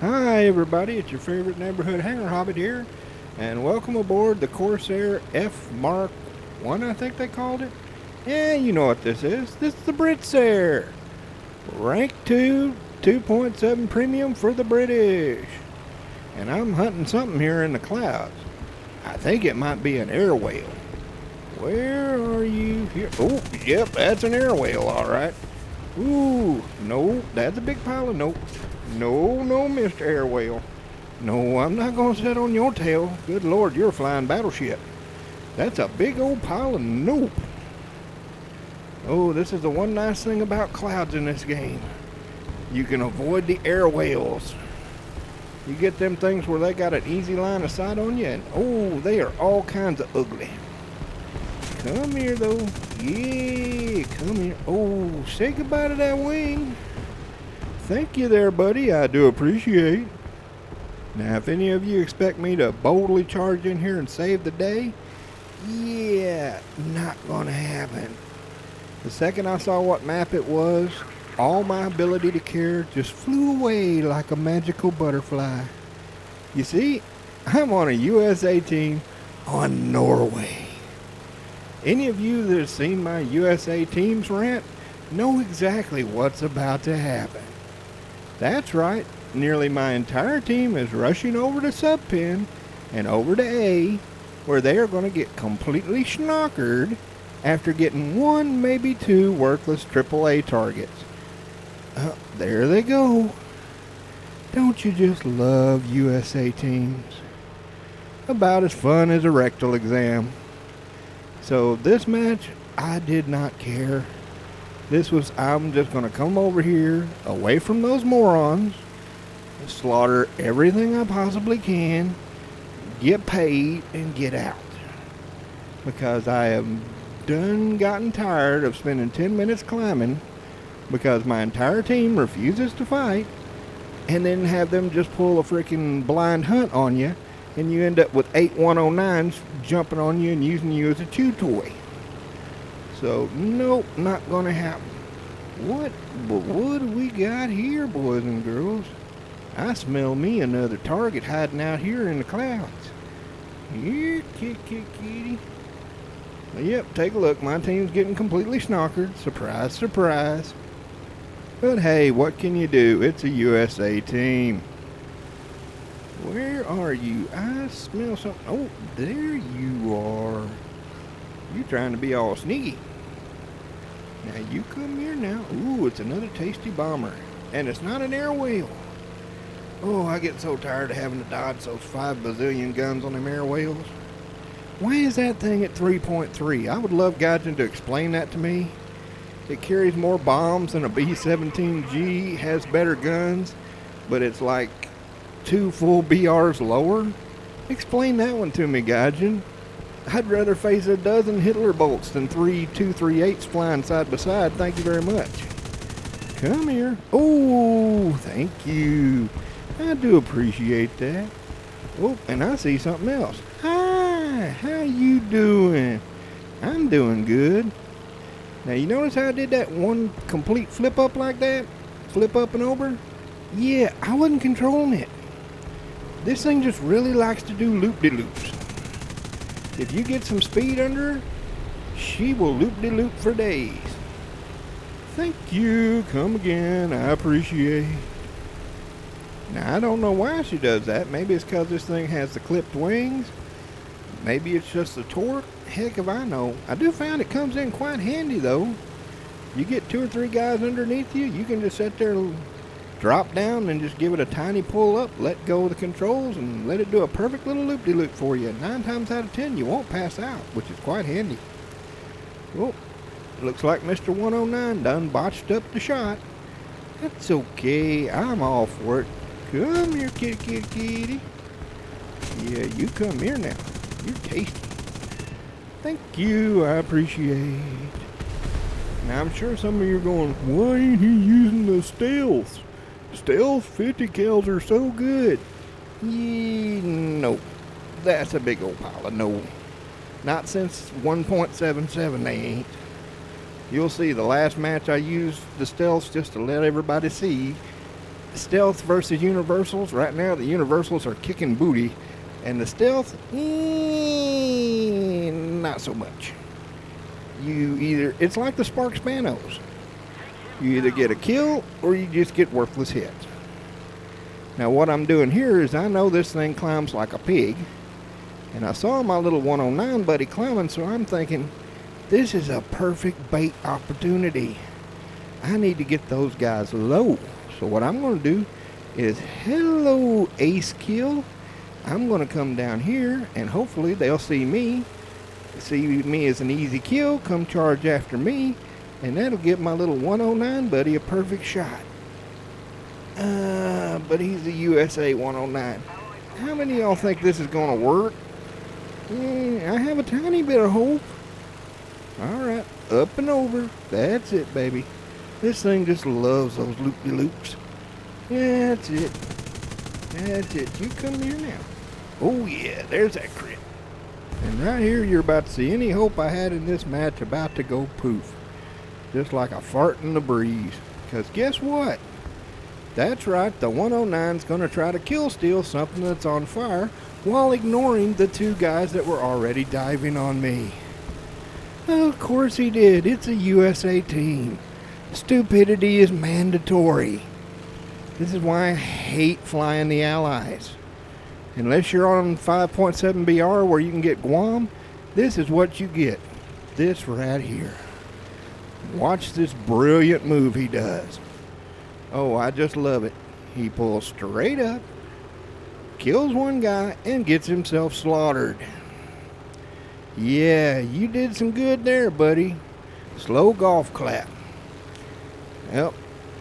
Hi everybody, it's your favorite neighborhood hangar hobbit here, and welcome aboard the Corsair F Mark 1, I think they called it. Yeah, you know what this is. This is the Britsair. Rank 2, 2.7 premium for the British. And I'm hunting something here in the clouds. I think it might be an air whale. Where are you here? Oh, yep, that's an air whale, alright. Ooh, no, that's a big pile of nope. No, Mr. Air Whale. No, I'm not going to sit on your tail. Good Lord, you're a flying battleship. That's a big old pile of nope. Oh, this is the one nice thing about clouds in this game. You can avoid the air whales. You get them things where they got an easy line of sight on you, and oh, they are all kinds of ugly. Come here, though. Yeah, come here. Oh, say goodbye to that wing. Thank you there, buddy. I do appreciate. Now, if any of you expect me to boldly charge in here and save the day, yeah, not gonna happen. The second I saw what map it was, all my ability to care just flew away like a magical butterfly. You see, I'm on a USA team on Norway. Any of you that have seen my USA teams rant know exactly what's about to happen. That's right, nearly my entire team is rushing over to Subpin and over to A, where they are going to get completely schnockered after getting one, maybe two worthless AAA targets. There they go. Don't you just love USA teams? About as fun as a rectal exam. So this match, I did not care. This was, I'm just going to come over here, away from those morons, slaughter everything I possibly can, get paid, and get out. Because I have gotten tired of spending 10 minutes climbing because my entire team refuses to fight, and then have them just pull a freaking blind hunt on you, and you end up with 8 109s jumping on you and using you as a chew toy. So, nope, not gonna happen. What do we got here, boys and girls? I smell me another target hiding out here in the clouds. Here, kitty. Yep, take a look. My team's getting completely snockered. Surprise, surprise. But hey, what can you do? It's a USA team. Where are you? I smell something. Oh, there you are. You trying to be all sneaky. Now you come here now. Ooh, it's another tasty bomber. And it's not an air whale. Oh, I get so tired of having to dodge those 5 bazillion guns on them air whales. Why is that thing at 3.3? I would love Gaijin to explain that to me. It carries more bombs than a B-17G, has better guns, but it's like 2 full BRs lower. Explain that one to me, Gaijin. I'd rather face a dozen Hitler bolts than 3 238s flying side by side. Thank you very much. Come here. Oh, thank you. I do appreciate that. Oh, and I see something else. Hi, how you doing? I'm doing good. Now, you notice how I did that one complete flip up like that? Flip up and over? Yeah, I wasn't controlling it. This thing just really likes to do loop-de-loops. If you get some speed under her, she will loop-de-loop for days. Thank you. Come again. I appreciate. Now, I don't know why she does that. Maybe it's because this thing has the clipped wings. Maybe it's just the torque. Heck if I know. I do find it comes in quite handy, though. You get 2 or 3 guys underneath you, you can just sit there, drop down, and just give it a tiny pull up, let go of the controls, and let it do a perfect little loop-de-loop for you. 9 times out of 10, you won't pass out, which is quite handy. Oh, looks like Mr. 109 done botched up the shot. That's okay. I'm all for it. Come here, kitty. Yeah, you come here now. You're tasty. Thank you. I appreciate. Now, I'm sure some of you are going, why ain't he using the stealth? Stealth 50 cals are so good. No. That's a big old pile of no. Not since 1.77 they ain't. You'll see the last match I used the stealths just to let everybody see stealth versus universals. Right now, the universals are kicking booty, and the stealth, not so much. It's like the Spark Spanos. You either get a kill or you just get worthless hits. Now, what I'm doing here is I know this thing climbs like a pig, and I saw my little 109 buddy climbing, so I'm thinking, this is a perfect bait opportunity. I need to get those guys low. So what I'm going to do is, hello, ace kill. I'm going to come down here, and hopefully they'll see me as an easy kill, come charge after me, and that'll give my little 109 buddy a perfect shot. But he's a USA 109. How many of y'all think this is going to work? I have a tiny bit of hope. Alright, up and over. That's it, baby. This thing just loves those loop-de-loops. That's it. That's it. You come here now. Oh yeah, there's that crit. And right here you're about to see any hope I had in this match about to go poof. Just like a fart in the breeze. Because guess what? That's right, the 109's going to try to kill steal something that's on fire while ignoring the two guys that were already diving on me. Oh, of course he did. It's a USA team. Stupidity is mandatory. This is why I hate flying the Allies. Unless you're on 5.7 BR where you can get Guam, this is what you get. This right here. Watch this brilliant move he does. Oh, I just love it. He pulls straight up, kills one guy, and gets himself slaughtered. Yeah, you did some good there, buddy. Slow golf clap. Yep.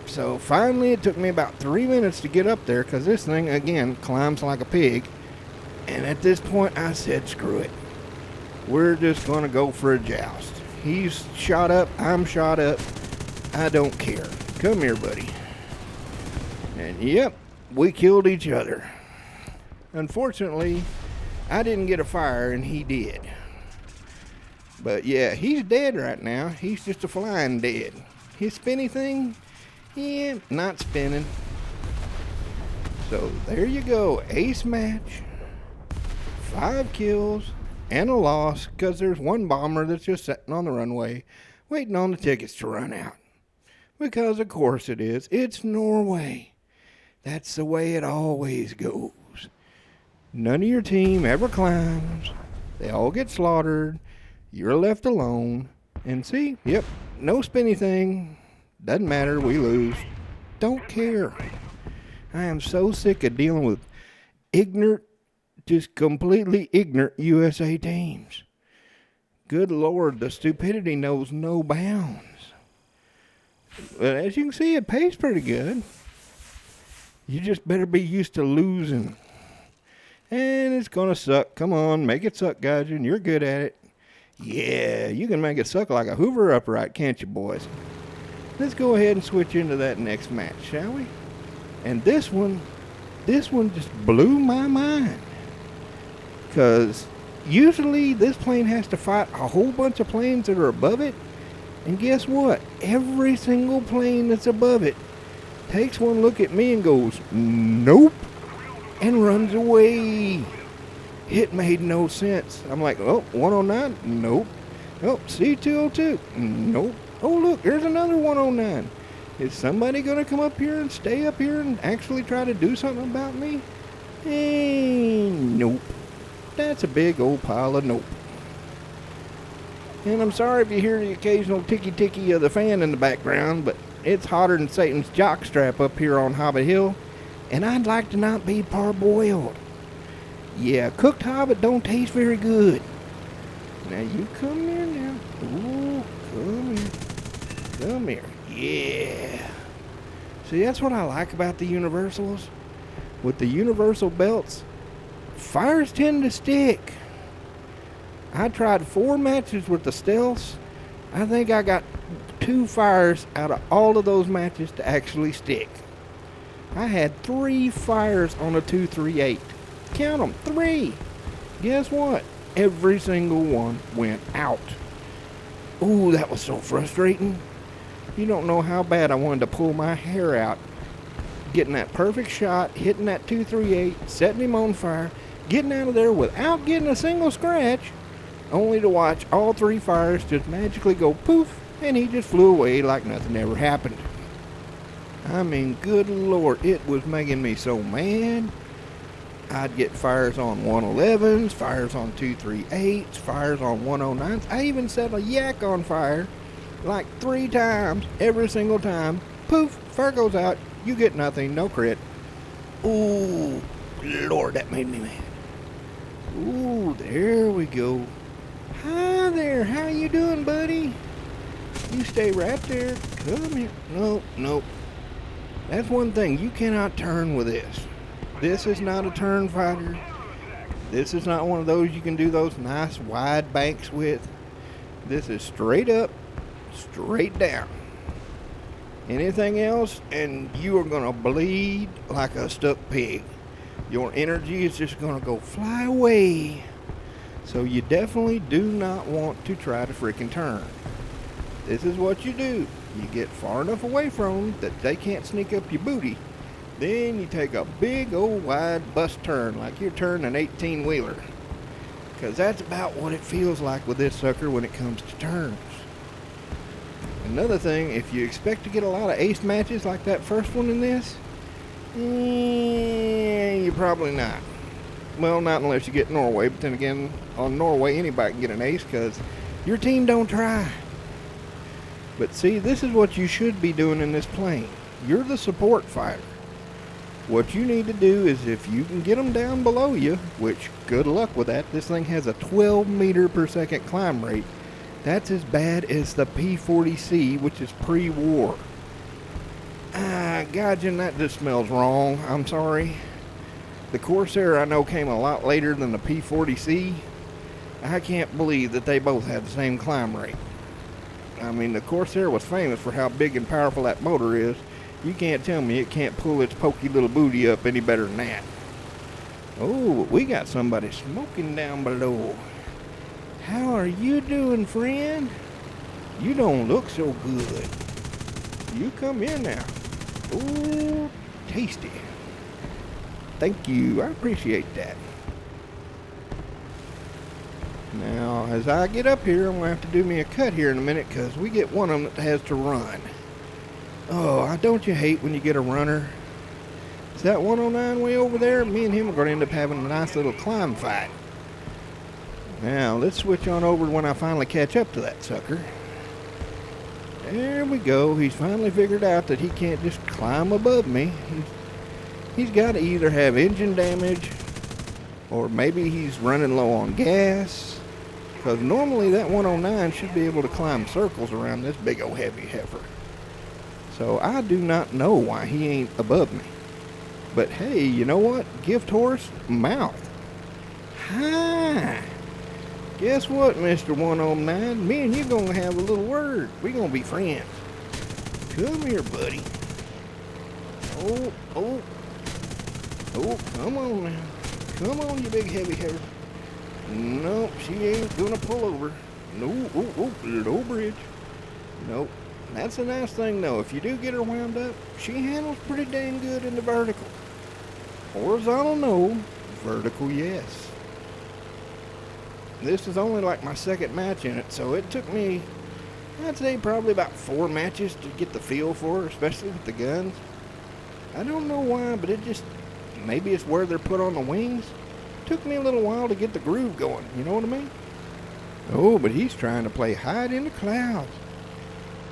So finally it took me about 3 minutes to get up there because this thing, again, climbs like a pig. And at this point I said, screw it. We're just going to go for a joust. He's shot up. I'm shot up. I don't care. Come here, buddy. And yep, we killed each other. Unfortunately, I didn't get a fire and he did. But yeah, he's dead right now. He's just a flying dead. His spinny thing, yeah, not spinning. So there you go. Ace match. 5 kills and a loss because there's one bomber that's just sitting on the runway waiting on the tickets to run out. Because of course it is. It's Norway. That's the way it always goes. None of your team ever climbs. They all get slaughtered. You're left alone. And see, yep, no spinny thing. Doesn't matter, we lose. Don't care. I am so sick of dealing with ignorant, just completely ignorant USA teams. Good Lord, the stupidity knows no bounds. But as you can see, it pays pretty good. You just better be used to losing. And it's going to suck. Come on, make it suck, Gaijin. You're good at it. Yeah, you can make it suck like a Hoover upright, can't you, boys? Let's go ahead and switch into that next match, shall we? And this one just blew my mind. Because usually this plane has to fight a whole bunch of planes that are above it. And guess what? Every single plane that's above it takes one look at me and goes, nope, and runs away. It made no sense. I'm like, oh, 109? Nope. Oh, C202? Nope. Oh, look, there's another 109. Is somebody going to come up here and stay up here and actually try to do something about me? Nope. That's a big old pile of nope. And I'm sorry if you hear the occasional ticky-ticky of the fan in the background, but it's hotter than Satan's jockstrap up here on Hobbit Hill, and I'd like to not be parboiled. Yeah, cooked hobbit don't taste very good. Now you come here now. Ooh, come here. Come here. Yeah. See, that's what I like about the universals. With the universal belts, fires tend to stick. I tried 4 matches with the stealths. I think I got 2 fires out of all of those matches to actually stick. I had 3 fires on a 238. Count them, 3. Guess what? Every single one went out. Ooh, that was so frustrating. You don't know how bad I wanted to pull my hair out getting that perfect shot, hitting that 238, setting him on fire, getting out of there without getting a single scratch, only to watch all 3 fires just magically go poof, and he just flew away like nothing ever happened. I mean, good Lord, it was making me so mad. I'd get fires on 111s, fires on 238s, fires on 109s. I even set a yak on fire like 3 times, every single time. Poof, fire goes out, you get nothing, no crit. Ooh, Lord, that made me mad. Ooh, there we go. Hi there, how you doing, buddy? You stay right there. Come here. Nope. That's one thing, you cannot turn with this. This is not a turn fighter. This is not one of those you can do those nice wide banks with. This is straight up, straight down. Anything else and you are going to bleed like a stuck pig. Your energy is just going to go fly away. So you definitely do not want to try to freaking turn. This is what you do. You get far enough away from them that they can't sneak up your booty. Then you take a big old wide bus turn like you're turning an 18-wheeler. Because that's about what it feels like with this sucker when it comes to turns. Another thing, if you expect to get a lot of ace matches like that first one in this, you're probably not. Well, not unless you get Norway, but then again, on Norway anybody can get an ace because your team don't try. But see, this is what you should be doing in this plane. You're the support fighter. What you need to do is if you can get them down below you, which good luck with that, this thing has a 12 meter per second climb rate. That's as bad as the P-40C, which is pre-war. Gaijin, that just smells wrong. I'm sorry. The Corsair I know came a lot later than the P-40C. I can't believe that they both had the same climb rate. I mean, the Corsair was famous for how big and powerful that motor is. You can't tell me it can't pull its pokey little booty up any better than that. Oh, we got somebody smoking down below. How are you doing, friend? You don't look so good. You come here now. Ooh, tasty. Thank you, I appreciate that. Now, as I get up here, I'm going to have to do me a cut here in a minute because we get one of them that has to run. Oh, don't you hate when you get a runner? Is that 109 way over there? Me and him are going to end up having a nice little climb fight. Now, let's switch on over when I finally catch up to that sucker. There we go. He's finally figured out that he can't just climb above me. He's got to either have engine damage or maybe he's running low on gas. Because normally that 109 should be able to climb circles around this big old heavy heifer. So I do not know why he ain't above me. But hey, you know what? Gift horse, mouth. Hi. Guess what, Mr. 109? Me and you gonna have a little word. We gonna be friends. Come here, buddy. Oh, come on now. Come on, you big heavy heifer. Nope, she ain't gonna pull over. No, low bridge. Nope. That's a nice thing though. If you do get her wound up, she handles pretty dang good in the vertical. Horizontal, no. Vertical, yes. This is only like my second match in it, so it took me, I'd say probably about 4 matches to get the feel for her, especially with the guns. I don't know why, but it just, maybe it's where they're put on the wings. Took me a little while to get the groove going, you know what I mean? Oh, but he's trying to play hide in the clouds.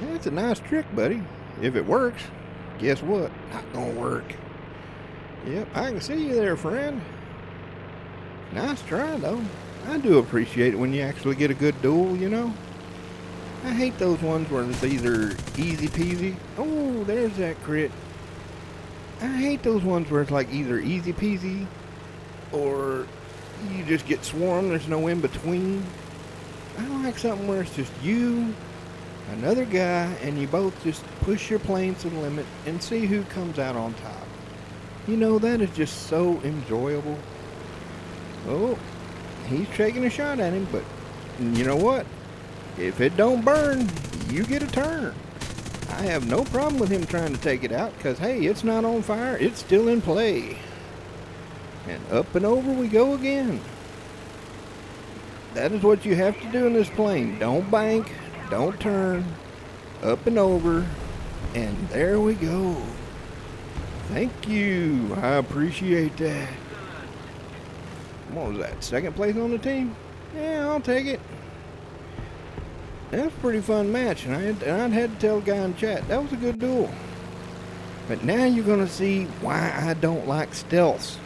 That's a nice trick, buddy. If it works, guess what? Not gonna work. Yep, I can see you there, friend. Nice try, though. I do appreciate it when you actually get a good duel, you know? I hate those ones where it's either easy peasy. Oh, there's that crit. I hate those ones where it's like either easy peasy or you just get swarmed. There's no in between. I like something where it's just you, another guy, and you both just push your plane to the limit and see who comes out on top. You know, that is just so enjoyable. Oh, he's taking a shot at him, but you know what? If it don't burn, you get a turn. I have no problem with him trying to take it out, because hey, it's not on fire, it's still in play. And up and over we go again. That is what you have to do in this plane. Don't bank, don't turn, up and over, and there we go. Thank you, I appreciate that. What was that, second place on the team? Yeah, I'll take it. That was a pretty fun match, and I'd had to tell the guy in chat, that was a good duel. But now you're going to see why I don't like stealths.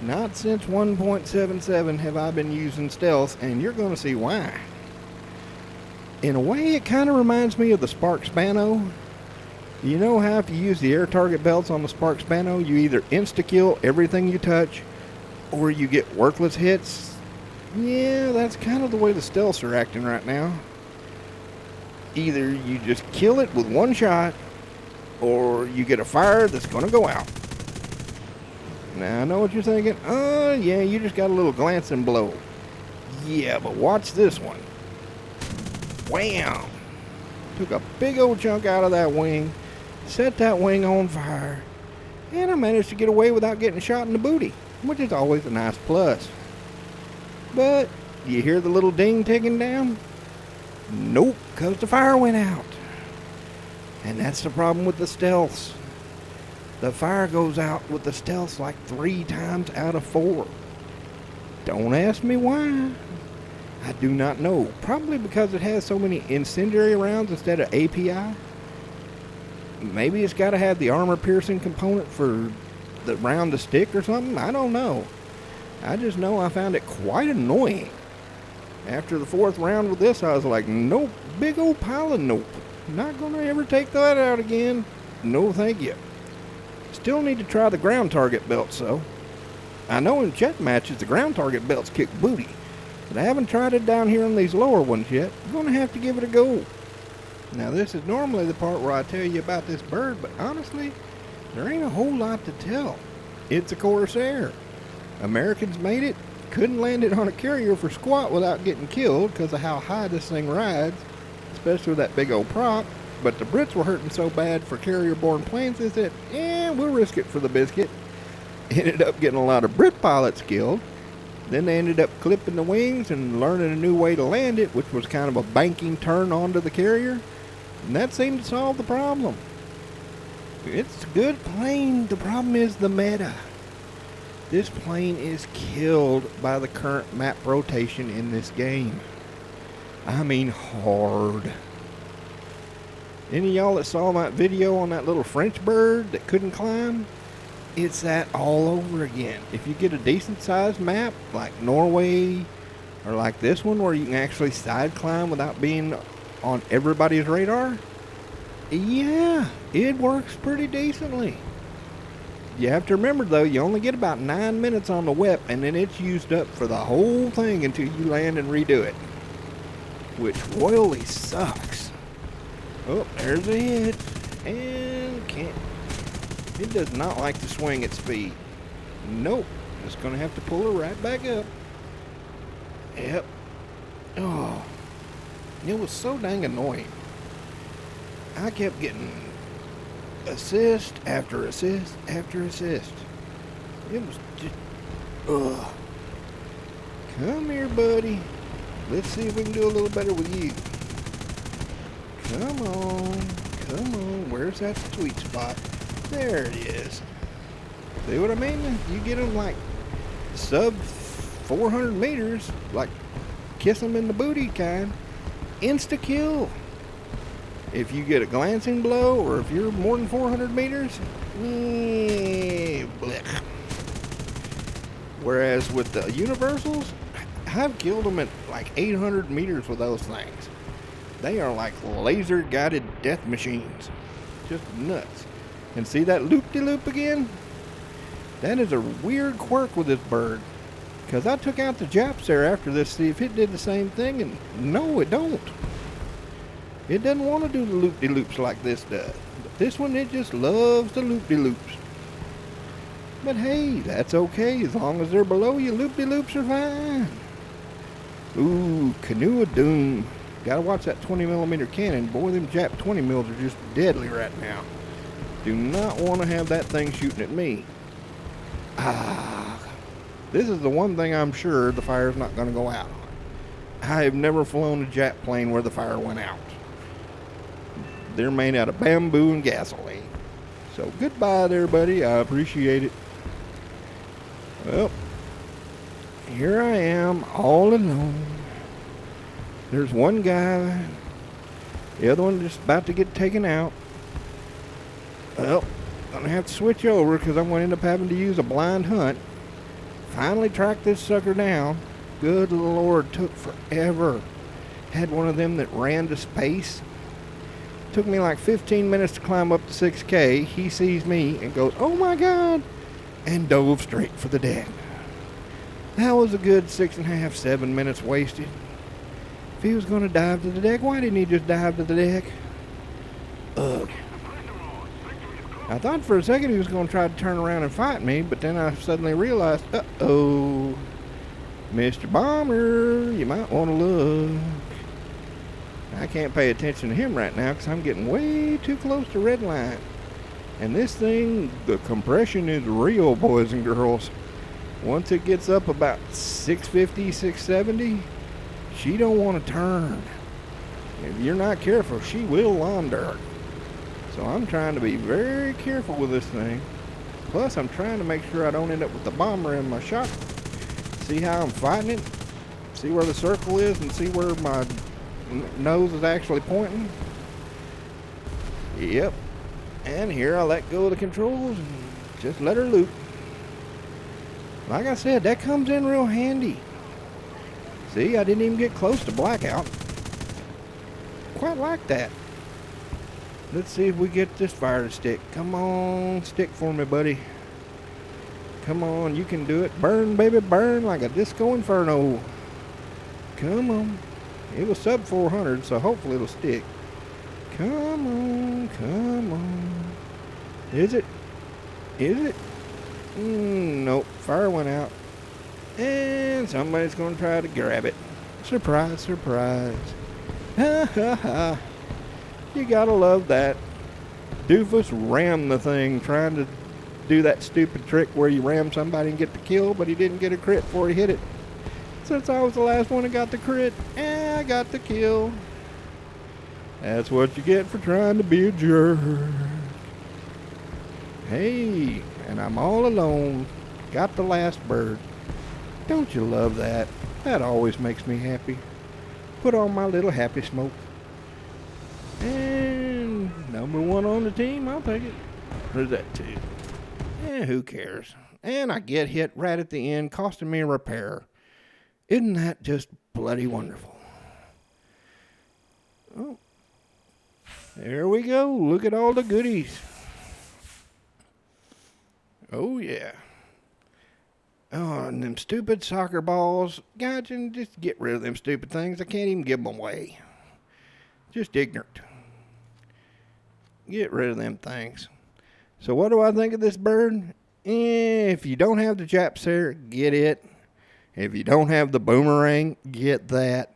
Not since 1.77 have I been using stealth, and you're going to see why. In a way, it kind of reminds me of the Spark Spano. You know how if you use the air target belts on the Spark Spano, you either insta-kill everything you touch, or you get worthless hits? Yeah, that's kind of the way the stealths are acting right now. Either you just kill it with one shot, or you get a fire that's going to go out. Now, I know what you're thinking. Oh, yeah, you just got a little glancing blow. Yeah, but watch this one. Wham! Took a big old chunk out of that wing, set that wing on fire, and I managed to get away without getting shot in the booty, which is always a nice plus. But, you hear the little ding ticking down? Nope, because the fire went out. And that's the problem with the stealths. The fire goes out with the stealths like 3 times out of 4. Don't ask me why. I do not know. Probably because it has so many incendiary rounds instead of API. Maybe it's got to have the armor piercing component for the round to stick or something. I don't know. I just know I found it quite annoying. After the 4th round with this, I was like, nope, big old pile of nope. Not going to ever take that out again. No, thank you. Still need to try the ground target belts, though. I know in jet matches the ground target belts kick booty, but I haven't tried it down here on these lower ones yet. I'm going to have to give it a go. Now, this is normally the part where I tell you about this bird, but honestly, there ain't a whole lot to tell. It's a Corsair. Americans made it. Couldn't land it on a carrier for squat without getting killed because of how high this thing rides, especially with that big old prop. But the Brits were hurting so bad for carrier-borne planes, they said, we'll risk it for the biscuit. Ended up getting a lot of Brit pilots killed. Then they ended up clipping the wings and learning a new way to land it, which was kind of a banking turn onto the carrier. And that seemed to solve the problem. It's a good plane. The problem is the meta. This plane is killed by the current map rotation in this game. I mean hard. Any of y'all that saw that video on that little French bird that couldn't climb? It's that all over again. If you get a decent sized map like Norway or like this one where you can actually side climb without being on everybody's radar, yeah, it works pretty decently. You have to remember though, you only get about 9 minutes on the WEP and then it's used up for the whole thing until you land and redo it, which royally sucks. Oh, there's a hit, and it does not like to swing at speed. Nope, just gonna have to pull her right back up. Yep. Oh, it was so dang annoying. I kept getting assist after assist after assist. It was just, ugh. Come here, buddy. Let's see if we can do a little better with you. Come on. Come on. Where's that sweet spot? There it is. See what I mean? You get them like sub 400 meters, like kiss them in the booty kind. Insta kill. If you get a glancing blow, or if you're more than 400 meters, blech. Whereas with the universals, I've killed them at like 800 meters with those things. They are like laser guided death machines. Just nuts. And see that loop-de-loop again? That is a weird quirk with this bird. Because I took out the Japsair after this to see if it did the same thing, and no, it don't. It doesn't want to do the loop-de-loops like this does. But this one, it just loves the loop-de-loops. But hey, that's okay. As long as they're below you, loop-de-loops are fine. Ooh, Canoe of Doom. Gotta watch that 20mm cannon. Boy, them Jap 20 mils are just deadly right now. Do not want to have that thing shooting at me. This is the one thing I'm sure the fire's not going to go out on. I have never flown a Jap plane where the fire went out. They're made out of bamboo and gasoline. So goodbye there, buddy. I appreciate it. Well, here I am all alone. There's one guy. The other one just about to get taken out. Well, I'm gonna have to switch over because I'm gonna end up having to use a blind hunt. Finally tracked this sucker down. Good Lord, took forever. Had one of them that ran to space. Took me like 15 minutes to climb up to 6K. He sees me and goes, "Oh my God," and dove straight for the deck. That was a good 6.5, 7 minutes wasted. If he was gonna dive to the deck, why didn't he just dive to the deck? Ugh. I thought for a second he was going to try to turn around and fight me, but then I suddenly realized, uh-oh, Mr. Bomber, you might want to look. I can't pay attention to him right now because I'm getting way too close to red line. And this thing, the compression is real, boys and girls. Once it gets up about 650, 670, she don't want to turn. If you're not careful, she will launder. So I'm trying to be very careful with this thing. Plus, I'm trying to make sure I don't end up with the bomber in my shot. See how I'm fighting it? See where the circle is and see where my nose is actually pointing? Yep. And here I let go of the controls and just let her loop. Like I said, that comes in real handy. See, I didn't even get close to blackout. Quite like that. Let's see if we get this fire to stick. Come on, stick for me, buddy. Come on, you can do it. Burn, baby, burn like a disco inferno. Come on. It was sub 400, so hopefully it'll stick. Come on, come on. Is it? Is it? Nope, fire went out. And somebody's going to try to grab it. Surprise, surprise. Ha ha ha. You gotta love that. Doofus rammed the thing trying to do that stupid trick where you ram somebody and get the kill, but he didn't get a crit before he hit it. Since I was the last one that got the crit, I got the kill. That's what you get for trying to be a jerk. Hey, and I'm all alone. Got the last bird. Don't you love that? That always makes me happy. Put on my little happy smoke. And number one on the team, I'll take it. There's that too. Who cares? And I get hit right at the end, costing me a repair. Isn't that just bloody wonderful? Oh, there we go. Look at all the goodies. Oh, yeah. Oh, and them stupid soccer balls. God, just get rid of them stupid things. I can't even give them away. Just ignorant. Get rid of them things. So what do I think of this bird? If you don't have the Japsair, get it. If you don't have the boomerang, get that.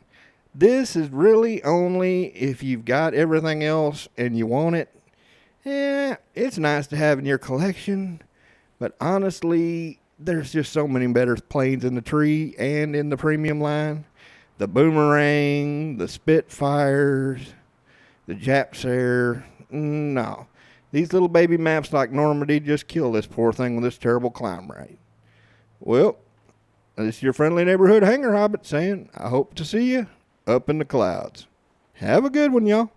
This is really only if you've got everything else and you want it. Yeah, it's nice to have in your collection. But honestly, there's just so many better planes in the tree and in the premium line. The boomerang, the Spitfires, the Japsair. No. These little baby maps like Normandy just kill this poor thing with this terrible climb rate. Well, this is your friendly neighborhood hangar hobbit saying, I hope to see you up in the clouds. Have a good one, y'all.